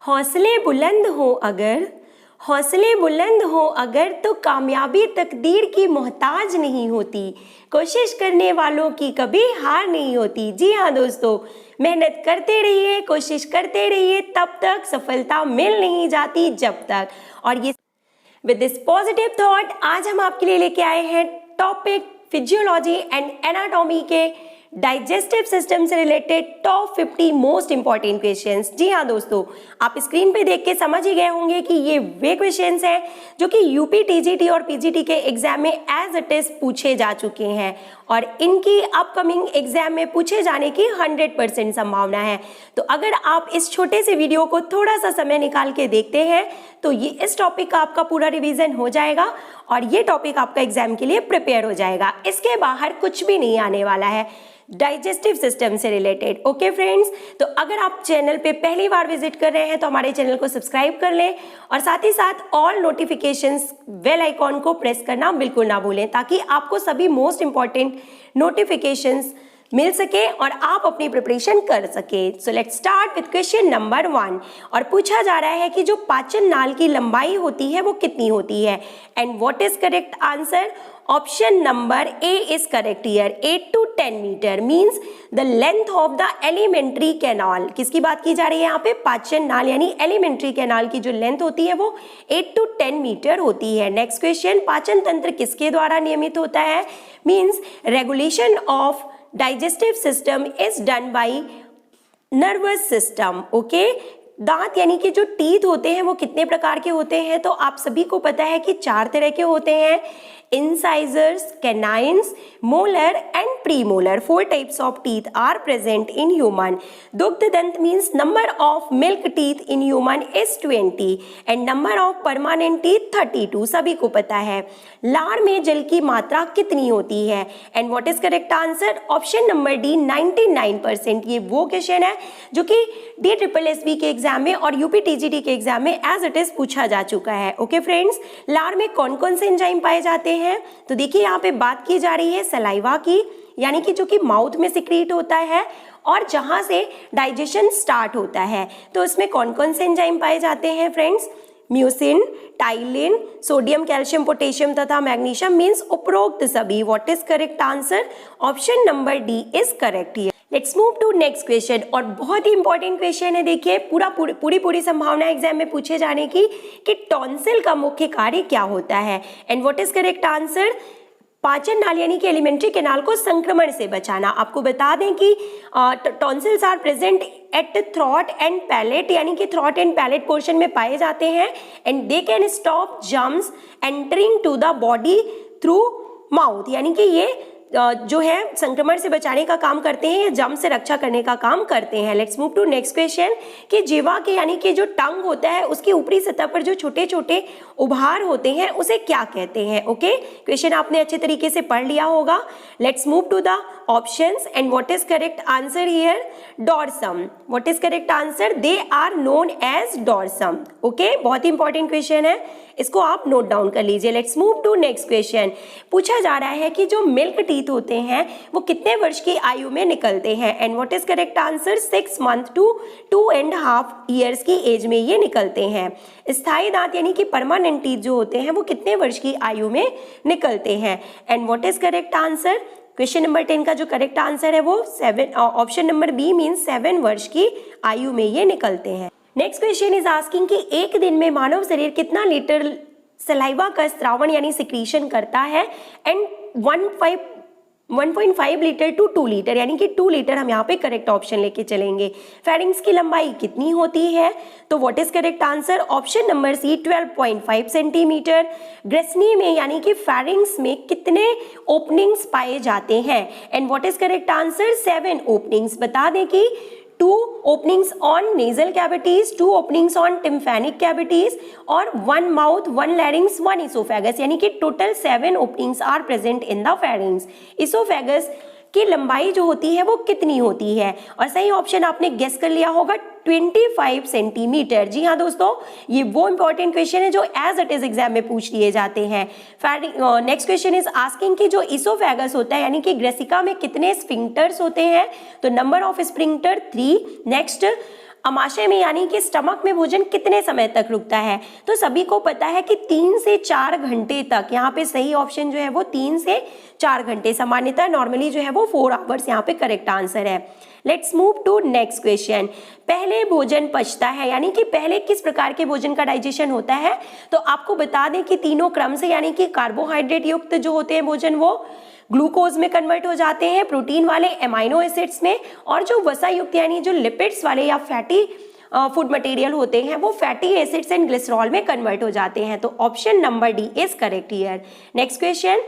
हौसले बुलंद हो अगर, हौसले बुलंद हो अगर तो कामयाबी तकदीर की मोहताज नहीं होती। कोशिश करने वालों की कभी हार नहीं होती। जी हाँ दोस्तों, मेहनत करते रहिए, कोशिश करते रहिए, तब तक सफलता मिल नहीं जाती जब तक। और ये विद दिस पॉजिटिव थॉट आज हम आपके लिए लेके आए हैं टॉपिक फिजियोलॉजी एंड एनाटॉमी के डाइजेस्टिव सिस्टम से related top 50 most important questions. जी हाँ दोस्तों, आप स्क्रीन पे देख के समझ ही गए होंगे कि ये वे क्वेश्चंस हैं जो कि यूपी, टीजीटी और पीजीटी के एग्जाम में एज इट इज पूछे जा चुके हैं और इनकी अपकमिंग एग्जाम में पूछे जाने की 100% संभावना है। तो अगर आप इस छोटे से वीडियो को थोड़ा सा समय निकाल के देखते हैं तो ये इस टॉपिक का आपका पूरा रिवीजन हो जाएगा और ये टॉपिक आपका एग्जाम के लिए प्रिपेयर हो जाएगा। इसके बाहर कुछ भी नहीं आने वाला है डाइजेस्टिव सिस्टम से रिलेटेड। ओके फ्रेंड्स, तो अगर आप चैनल पे पहली बार विजिट कर रहे हैं तो हमारे चैनल को सब्सक्राइब कर लें और साथ ही साथ ऑल नोटिफिकेशंस बेल आइकॉन को प्रेस करना बिल्कुल ना भूलें ताकि आपको सभी मोस्ट इंपॉर्टेंट नोटिफिकेशंस मिल सके और आप अपनी प्रिपरेशन कर सके। So let's start with question number 1 और पूछा जा रहा है कि जो पाचन नाल की लंबाई होती है वो कितनी होती है and what is correct answer. Option number A is correct here. 8 to 10 metre means the length of the alimentary canal. किसकी बात की जा रही है यहाँ पे? पाचन नाल यानी एलिमेंट्री कैनाल की जो लेंथ होती है वो 8 to 10 मीटर होती है। नेक्स्ट क्वेश्चन, पाचन तंत्र किसके द्वारा नियमित होता है? Means regulation of digestive system is done by nervous system. Okay, दांत यानी कि जो टीथ होते हैं वो कितने प्रकार के होते हैं? तो आप सभी को पता है कि 4 तरह के होते हैं, incisors, canines, molar and premolar. 4 types of teeth are present in human. दुग्ध दंत means number of milk teeth in human is 20 and number of permanent teeth 32. सभी को पता है। लार में जल की मात्रा कितनी होती है? And what is correct answer? Option number D 99%। ये वो क्वेश्चन है जो कि DSSB के एग्जाम में और यूपी टीजीटी के एग्जाम में एज इट इज पूछा जा चुका है। ओके फ्रेंड्स, लार में कौन कौन से एंजाइम पाए जाते हैं? तो देखिए यहाँ पे बात की जा रही है सलाइवा की, यानी कि जो कि माउथ में सिक्रीट होता है और जहां से डाइजेशन स्टार्ट होता है। तो इसमें कौन कौन से एंजाइम पाए जाते हैं friends? Mucin, ptyalin, sodium, calcium, potassium तथा मैग्नीशियम मींस उपरोक्त सभी। What is correct answer? Option number D is correct here. Let's move to next question और बहुत ही इंपॉर्टेंट क्वेश्चन है। देखिए पूरी संभावना एग्जाम में पूछे जाने की कि टॉन्सिल का मुख्य कार्य क्या होता है and what is correct answer? पाचन नाल यानी कि एलिमेंट्री कैनाल को संक्रमण से बचाना। आपको बता दें कि tonsils are present at throat and palate यानी कि थ्रॉट एंड पैलेट पोर्शन में पाए जाते हैं and they can stop germs entering to the body through mouth, यानी कि ये जो है संक्रमण से बचाने का काम करते हैं या जर्म से रक्षा करने का काम करते हैं। Let's move to next question कि जीवा के यानी कि जो टंग होता है उसकी ऊपरी सतह पर जो छोटे छोटे उभार होते हैं उसे क्या कहते हैं? ओके, क्वेश्चन आपने अच्छे तरीके से पढ़ लिया होगा। Let's move to the options and what is correct answer here? Dorsum. What is correct answer? They are known as dorsum. Okay, बहुत ही इंपॉर्टेंट क्वेश्चन है, इसको आप नोट डाउन कर लीजिए। Let's move to next question. पूछा जा रहा है कि जो मिल्क टीथ होते हैं वो कितने वर्ष की आयु में निकलते हैं and what is correct answer? 6 months to 2.5 years की एज में ये निकलते हैं। स्थायी दांत यानी कि परमानेंट टीथ जो होते हैं वो कितने वर्ष की आयु में निकलते हैं and what is correct answer? Question number 10 का जो करेक्ट आंसर है वो 7, ऑप्शन नंबर बी मीन्स 7 वर्ष की आयु में ये निकलते हैं। नेक्स्ट क्वेश्चन इज आस्किंग कि एक दिन में मानव शरीर कितना लीटर सलाइवा का स्रावण यानी सिक्रीशन करता है एंड 1.5 लीटर टू 2 लीटर यानी कि 2 लीटर हम यहाँ पे करेक्ट ऑप्शन लेके चलेंगे। फेरिंग्स की लंबाई कितनी होती है? तो what is correct answer? Option number C 12.5 centimetre. ग्रेसनी में यानी कि फेरिंग्स में कितने ओपनिंग्स पाए जाते हैं and what is correct answer? 7 openings. बता दें कि 2 openings on nasal cavities, 2 openings on tympanic cavities और 1 mouth, 1 larynx, 1 esophagus यानी कि total 7 openings are present in the pharynx। esophagus की लंबाई जो होती है वो कितनी होती है? और सही ऑप्शन आपने गेस कर लिया होगा 25 सेंटीमीटर। जी हाँ दोस्तों, ये वो इंपॉर्टेंट क्वेश्चन है जो एज इट इज एग्जाम में पूछ लिए जाते हैं। नेक्स्ट क्वेश्चन इज आस्किंग कि जो इसोफेगस होता है यानी कि ग्रेसिका में कितने स्फिंक्टर्स होते हैं? तो नंबर ऑफ स्फिंक्टर 3। नेक्स्ट अमाशय में यानी कि स्टमक में भोजन कितने समय तक रुकता है? तो सभी को पता है कि 3 से 4 घंटे तक। यहाँ पे सही ऑप्शन जो है वो 3 से 4 घंटे, सामान्यतः नॉर्मली जो है वो 4 आवर्स यहाँ पे करेक्ट आंसर है। Let's move to next question. पहले भोजन पचता है यानी कि पहले किस प्रकार के भोजन का डाइजेशन होता है? तो आपको बता दें कि तीनों क्रम से, यानी कि कार्बोहाइड्रेट युक्त जो होते हैं भोजन वो ग्लूकोज में कन्वर्ट हो जाते हैं, प्रोटीन वाले एमाइनो एसिड्स में, और जो वसा युक्त यानी जो लिपिड्स वाले या फैटी फूड मटेरियल होते हैं वो फैटी एसिड्स एंड ग्लिसरॉल में कन्वर्ट हो जाते हैं। तो option number D is correct here. Next question,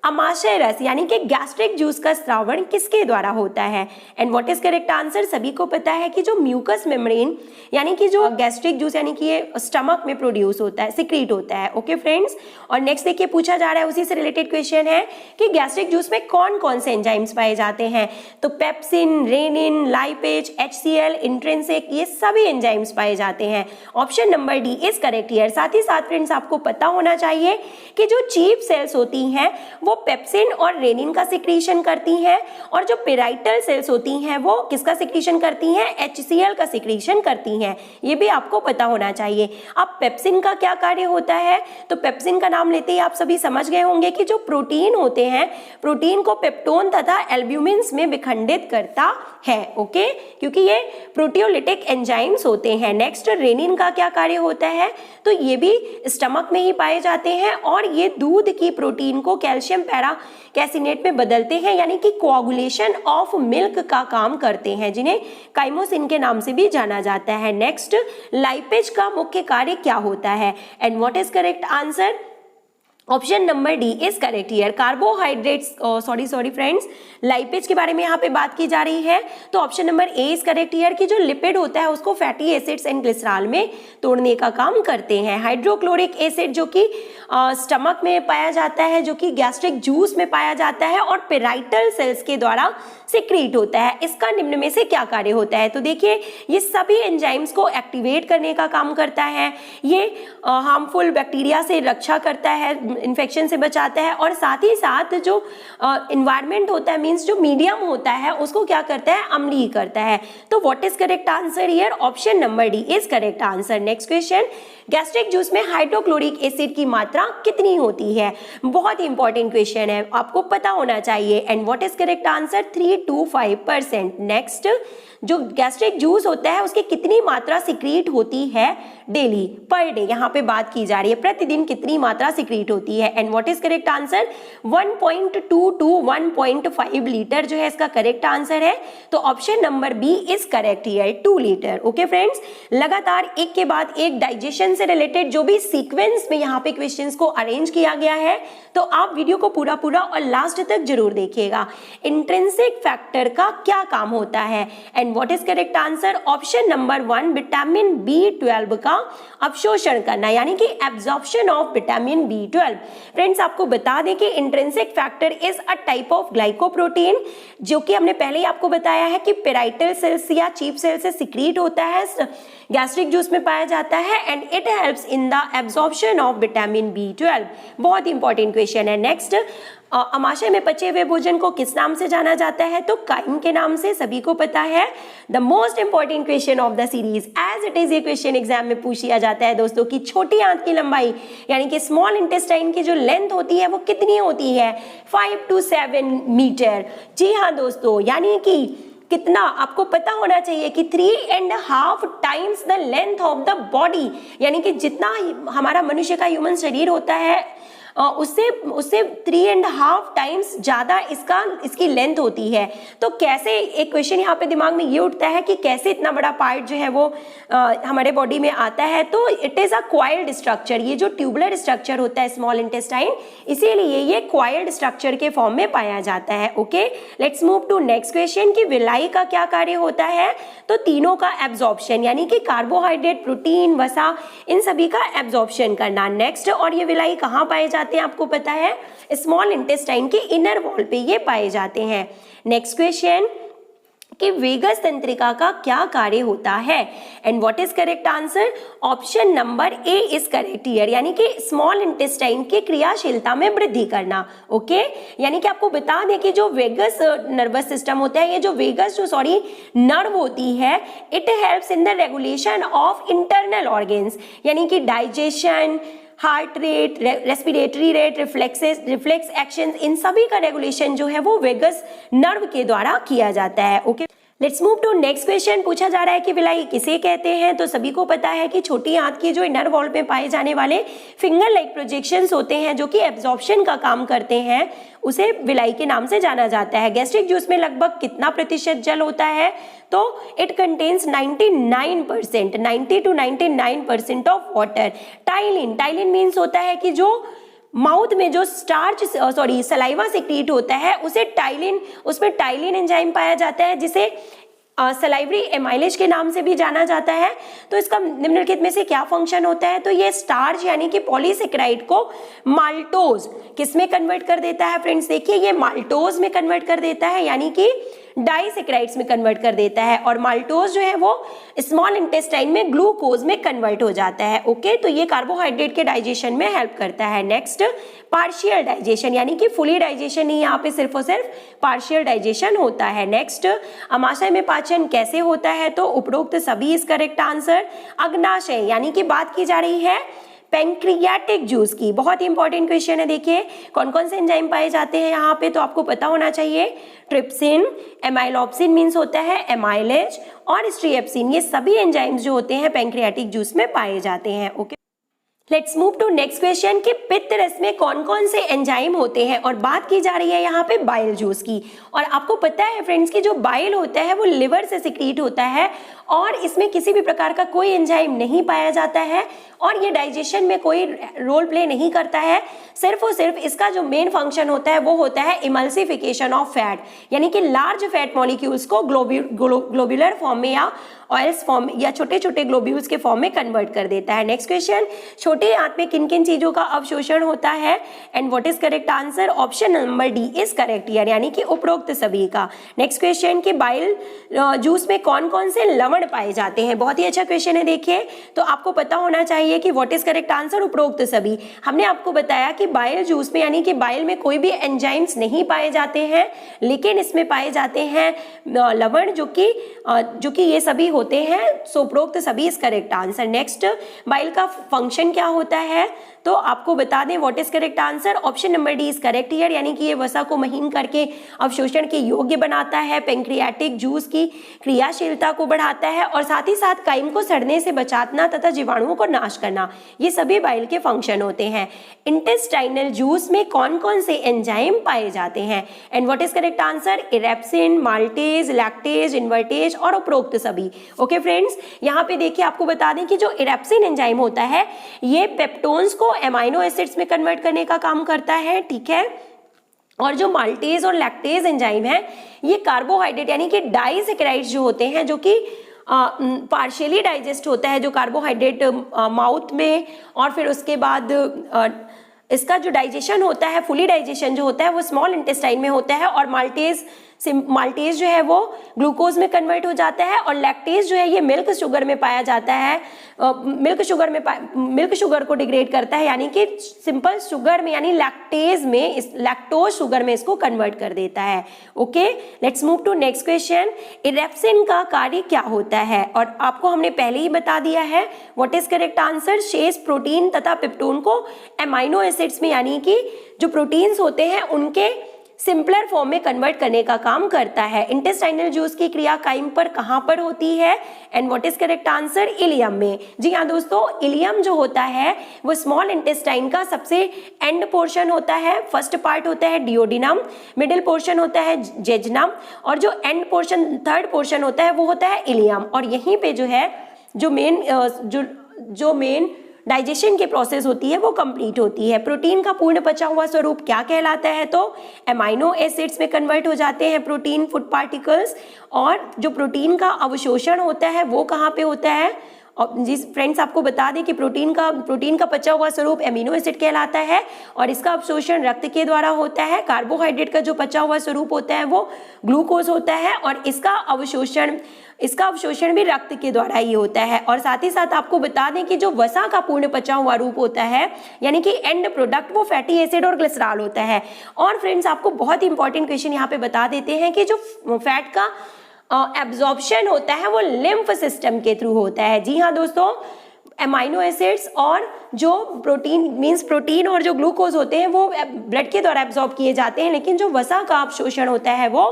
अमाशय रस यानी कि गैस्ट्रिक जूस का स्रावण किसके द्वारा होता है? And what is correct answer? सभी को पता है कि जो म्यूकस मेम्ब्रेन यानी कि जो गैस्ट्रिक जूस यानी कि ये स्टमक में प्रोड्यूस होता है, सिक्रीट होता है। ओके फ्रेंड्स, और नेक्स्ट देखिए पूछा जा रहा है, उसी से रिलेटेड क्वेश्चन है कि गैस्ट्रिक जूस में कौन कौन से एंजाइम्स पाए जाते हैं? तो pepsin, rennin, lipase, HCl, intrinsic, ये सभी एंजाइम्स पाए जाते हैं। Option number D is correct here. साथ ही साथ फ्रेंड्स आपको पता होना चाहिए कि जो चीफ सेल्स होती हैं वो पेप्सिन और रेनिन का सिक्रीशन करती हैं, और जो पेराइटल सेल्स होती हैं वो किसका सिक्रीशन करती हैं? HCl का सिक्रीशन करती हैं। ये भी आपको पता होना चाहिए। अब पेप्सिन का क्या कार्य होता है? तो पेप्सिन का नाम लेते ही आप सभी समझ गए होंगे कि जो प्रोटीन होते हैं, प्रोटीन को पेप्टोन तथा एल्ब्यूमिन्स में विखंडित करता है। ओके, क्योंकि ये प्रोटियोलिटिक एंजाइम्स होते हैं। नेक्स्ट, रेनिन का क्या कार्य होता है? तो ये भी स्टमक में ही पाए जाते हैं, और ये दूध की प्रोटीन को कैल्शियम पैराकैसिनेट में बदलते हैं, यानी कि कोआगुलेशन ऑफ मिल्क का काम करते हैं, जिन्हें काइमोसिन के नाम से भी जाना जाता है। नेक्स्ट, लाइपेज का मुख्य कार्य क्या होता है? And what is correct answer? Option number D is correct here. Carbohydrates, sorry friends, lipase के बारे में यहाँ पे बात की जा रही है, तो option number A is correct here कि जो लिपिड होता है उसको फैटी एसिड्स एंड ग्लिसरॉल में तोड़ने का काम करते हैं। हाइड्रोक्लोरिक एसिड जो कि स्टमक में पाया जाता है, जो कि गैस्ट्रिक जूस में पाया जाता है और पेराइटल सेल्स के द्वारा सिक्रीट होता है, इसका निम्न में से क्या कार्य होता है? तो देखिए, ये सभी एंजाइम्स को एक्टिवेट करने का काम करता है, ये हार्मफुल बैक्टीरिया से रक्षा करता है, इन्फेक्शन से बचाता है, और साथ ही साथ जो इन्वायरमेंट होता है, मींस जो मीडियम होता है, उसको क्या करता है? अम्लीय करता है। तो what is correct answer here? Option number D is correct answer. Next question, gastric juice में हाइड्रोक्लोरिक एसिड की मात्रा कितनी होती है? बहुत ही इंपॉर्टेंट क्वेश्चन है, आपको पता होना चाहिए। And what is correct answer? 3 to 5%। Next, जो गैस्ट्रिक जूस होता है उसकी कितनी मात्रा सिक्रीट होती है डेली, पर डे? यहाँ पे बात की जा रही है प्रतिदिन कितनी मात्रा सिक्रीट होती है। And what is correct answer? 1.2 to 1.5 litre जो है इसका करेक्ट आंसर है। तो option number B is correct here, 2 litre. Okay friends, लगातार एक के बाद एक डाइजेशन से रिलेटेड जो भी सीक्वेंस में यहाँ पे क्वेश्चंस को अरेंज किया गया है, तो आप वीडियो को पूरा और लास्ट तक जरूर देखिएगा। इंट्रिंसिक फैक्टर का क्या काम होता है? And what is correct answer? Option number 1, vitamin B12 का अवशोषण करना, यानी कि absorption of vitamin B12। Friends आपको बता दें कि intrinsic factor is a type of glycoprotein, जो कि हमने पहले ही आपको बताया है कि पेराइटल सेल्स या चीफ सेल से सिक्रीट होता है, गैस्ट्रिक जूस में पाया जाता है, and it helps in the absorption of vitamin B12। बहुत ही इंपॉर्टेंट क्वेश्चन है। नेक्स्ट, अमाशय में पचे हुए भोजन को किस नाम से जाना जाता है? तो काइम के नाम से, सभी को पता है। The most important question of the series, as it is ये क्वेश्चन एग्जाम में पूछ लिया जाता है दोस्तों कि छोटी आंत की लंबाई यानी कि स्मॉल इंटेस्टाइन की जो लेंथ होती है वो कितनी होती है? 5 to 7 मीटर। जी हाँ दोस्तों, यानी कि कितना आपको पता होना चाहिए कि 3.5 times the length of the body, यानी कि जितना हमारा मनुष्य का ह्यूमन शरीर होता है उससे 3.5 टाइम्स ज्यादा इसकी लेंथ होती है। तो कैसे, एक क्वेश्चन यहाँ पे दिमाग में ये उठता है कि कैसे इतना बड़ा पार्ट जो है वो हमारे बॉडी में आता है? तो it is a coiled structure, ये जो ट्यूबुलर स्ट्रक्चर होता है स्मॉल इंटेस्टाइन, इसीलिए ये क्वाइल्ड स्ट्रक्चर के फॉर्म में पाया जाता है। Okay, let's move to next question कि विलाई का क्या कार्य होता है? तो तीनों का एब्जॉर्प्शन, यानी कि कार्बोहाइड्रेट, प्रोटीन, वसा, इन सभी का एब्जॉर्प्शन करना। नेक्स्ट, और ये विलाई कहाँ पाए जाते हैं? आपको पता है स्मॉल इंटेस्टाइन के इनर वॉल पे ये पाए जाते हैं। नेक्स्ट क्वेश्चन, कि वेगस तंत्रिका का क्या कार्य होता है। And what is correct answer? Option number A is correct here, यानी कि स्मॉल इंटेस्टाइन की क्रियाशीलता में वृद्धि करना। ओके, यानी कि आपको बता दें कि जो वेगस नर्वस सिस्टम होता है, ये जो वेगस नर्व होती है, it helps in the regulation of internal organs, यानी कि digestion, heart rate, respiratory rate, reflex action, इन सभी का रेगुलेशन जो है वो वेगस नर्व के द्वारा किया जाता है। Okay, let's move to next question. पूछा जा रहा है कि विलाई किसे कहते हैं? तो सभी को पता है कि छोटी आंत की जो इनर वॉल पे पाए जाने वाले फिंगर लाइक प्रोजेक्शंस होते हैं जो कि एब्जॉर्प्शन का काम करते हैं, उसे विलाई के नाम से जाना जाता है। गैस्ट्रिक जूस में लगभग कितना प्रतिशत जल होता है? तो it contains 99%, 90 to 99% of water. Ptyalin means होता है कि जो माउथ में जो सलाइवा सिक्रीट होता है उसे टाइलिन, उसमें टाइलिन एंजाइम पाया जाता है जिसे सलाइवरी एमाइलेज के नाम से भी जाना जाता है। तो इसका निम्नलिखित में से क्या फंक्शन होता है? तो ये स्टार्च यानी कि पॉलीसेकेराइड को माल्टोज किस में कन्वर्ट कर देता है? फ्रेंड्स देखिए, ये माल्टोज में कन्वर्ट कर देता है, यानी कि डाइसेकेराइड्स में कन्वर्ट कर देता है, और माल्टोज जो है वो स्मॉल इंटेस्टाइन में ग्लूकोज में कन्वर्ट हो जाता है। ओके, तो ये कार्बोहाइड्रेट के डाइजेशन में हेल्प करता है। नेक्स्ट, पार्शियल डाइजेशन, यानी कि फुली डाइजेशन नहीं, यहाँ पे सिर्फ और सिर्फ पार्शियल डाइजेशन होता है। नेक्स्ट, अमाशय में पाचन कैसे होता है? तो उपरोक्त सभी इज करेक्ट आंसर। अग्नाशय, यानी कि बात की जा रही है पैंक्रियाटिक जूस की, बहुत ही इंपॉर्टेंट क्वेश्चन है। देखिए कौन कौन से एंजाइम पाए जाते हैं यहाँ पे, तो आपको पता होना चाहिए। ट्रिप्सिन, एमाइलोप्सिन मीन्स होता है एमाइलेज, और स्ट्रिएप्सिन, ये सभी एंजाइम्स जो होते हैं पैंक्रियाटिक जूस में पाए जाते हैं। Okay, let's move to next question कि पित्त रस में कौन कौन से एंजाइम होते हैं, और बात की जा रही है यहाँ पे बाइल जूस की। और आपको पता है फ्रेंड्स कि जो बाइल होता है वो लिवर से सिक्रीट होता है, और इसमें किसी भी प्रकार का कोई एंजाइम नहीं पाया जाता है, और ये डाइजेशन में कोई रोल प्ले नहीं करता है। सिर्फ और सिर्फ इसका जो मेन फंक्शन होता है वो होता है इमल्सिफिकेशन ऑफ फैट, यानी कि लार्ज फैट मॉलिक्यूल्स को ग्लोब्यूलर फॉर्म में या ऑयल्स फॉर्म या छोटे छोटे ग्लोब्यूल्स के फॉर्म में कन्वर्ट कर देता है। नेक्स्ट क्वेश्चन, छोटे आंत में किन किन चीजों का अवशोषण होता है? And what is correct answer? Option number D is correct here, यानी कि उपरोक्त सभी का। नेक्स्ट क्वेश्चन कि बाइल जूस में कौन कौन से लवण पाए जाते हैं? बहुत ही अच्छा क्वेश्चन है। देखिए, तो आपको पता होना चाहिए कि व्हाट इज करेक्ट आंसर? उपरोक्त सभी। हमने आपको बताया कि बाइल जूस में, यानी कि बाइल में कोई भी एंजाइम्स नहीं पाए जाते हैं, लेकिन इसमें पाए जाते हैं लवण जो कि ये सभी होते हैं। सो उपरोक्त सभी is correct answer. Next, bile का फंक्शन क्या होता है? तो आपको बता दें what is correct answer? Option number D is correct here, यानी कि ये वसा को महीन करके अवशोषण के योग्य बनाता है, पैंक्रियाटिक जूस की क्रियाशीलता को बढ़ाता है, और साथ ही साथ काइम को सड़ने से बचाना तथा जीवाणुओं को नाश करना, ये सभी बाइल के फंक्शन होते हैं। इंटेस्टाइनल जूस में कौन कौन से एंजाइम पाए जाते हैं? And what is correct answer? Erepsin, maltase, lactase, invertase और उपरोक्त सभी। ओके फ्रेंड्स, यहाँ पे देखिए आपको बता दें कि जो इरेप्सिन एंजाइम होता है ये पेप्टोन्स को एमाइनो एसिड्स में कन्वर्ट करने का काम करता है, ठीक है। और जो माल्टेज और लैक्टेज एंजाइम है ये कार्बोहाइड्रेट यानी कि डाइसेकेराइड्स जो होते हैं, जो कि पार्शियली डाइजेस्ट होता है जो कार्बोहाइड्रेट माउथ में, और फिर उसके बाद इसका जो डाइजेशन होता है, फुली डाइजेशन जो होता है वो स्मॉल इंटेस्टाइन में होता है, और माल्टेज जो है वो ग्लूकोज में कन्वर्ट हो जाता है, और लैक्टेज जो है ये मिल्क शुगर में पाया जाता है, मिल्क शुगर को डिग्रेड करता है, यानी कि सिंपल शुगर में यानी लैक्टोज शुगर में इसको कन्वर्ट कर देता है। Okay, let's move to next question. Erepsin का कार्य क्या होता है? और आपको हमने पहले ही बता दिया है। What is correct answer? शेष प्रोटीन तथा पेप्टोन को एमाइनो एसिड्स में, यानी कि जो प्रोटीन्स होते हैं उनके सिंपलर फॉर्म में कन्वर्ट करने का काम करता है। इंटेस्टाइनल जूस की क्रिया काइम पर कहां पर होती है? And what is correct answer? Ileum में। जी हाँ दोस्तों, इलियम जो होता है वो स्मॉल इंटेस्टाइन का सबसे एंड पोर्शन होता है। फर्स्ट पार्ट होता है डिओडिनम, मिडिल पोर्शन होता है जेजनम, और जो एंड पोर्शन, थर्ड पोर्शन होता है वो होता है इलियम। और यहीं पे जो है जो मेन डाइजेशन के प्रोसेस होती है वो कंप्लीट होती है। प्रोटीन का पूर्ण पचा हुआ स्वरूप क्या कहलाता है? तो एमाइनो एसिड्स में कन्वर्ट हो जाते हैं प्रोटीन फूड पार्टिकल्स, और जो प्रोटीन का अवशोषण होता है वो कहाँ पे होता है? और जिस फ्रेंड्स आपको बता दें कि प्रोटीन का पचा हुआ स्वरूप एमिनो एसिड कहलाता है और इसका अवशोषण रक्त के द्वारा होता है। कार्बोहाइड्रेट का जो पचा हुआ स्वरूप होता है वो ग्लूकोज होता है और इसका अवशोषण भी रक्त के द्वारा ही होता है। और साथ ही साथ आपको बता दें कि जो वसा का पूर्ण पचा हुआ रूप होता है यानी कि एंड प्रोडक्ट वो फैटी एसिड और ग्लिसरॉल होता है। और फ्रेंड्स आपको बहुत इंपॉर्टेंट क्वेश्चन यहाँ पे बता देते हैं कि जो फैट का एब्जॉर्प्शन होता है वो लिम्फ सिस्टम के थ्रू होता है। जी हाँ दोस्तों, एमाइनो एसिड्स और जो प्रोटीन और जो ग्लूकोज होते हैं वो ब्लड के द्वारा एब्जॉर्ब किए जाते हैं, लेकिन जो वसा का अवशोषण होता है वो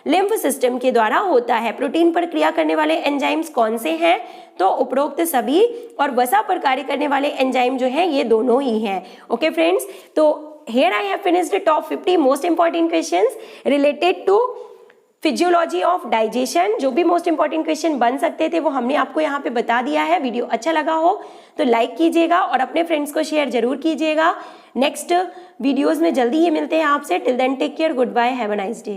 लिम्फ सिस्टम के द्वारा होता है। प्रोटीन पर क्रिया करने वाले एंजाइम्स कौन से हैं? तो उपरोक्त सभी, और वसा पर कार्य करने वाले एंजाइम जो हैं ये दोनों ही हैं। ओके फ्रेंड्स, तो here I have finished the top 50 most important questions related to physiology of digestion. जो भी मोस्ट इंपॉर्टेंट क्वेश्चन बन सकते थे वो हमने आपको यहाँ पे बता दिया है। वीडियो अच्छा लगा हो तो लाइक कीजिएगा और अपने फ्रेंड्स को शेयर जरूर कीजिएगा। नेक्स्ट वीडियोस में जल्दी ही मिलते हैं आपसे। Till then take care, goodbye, have a nice day.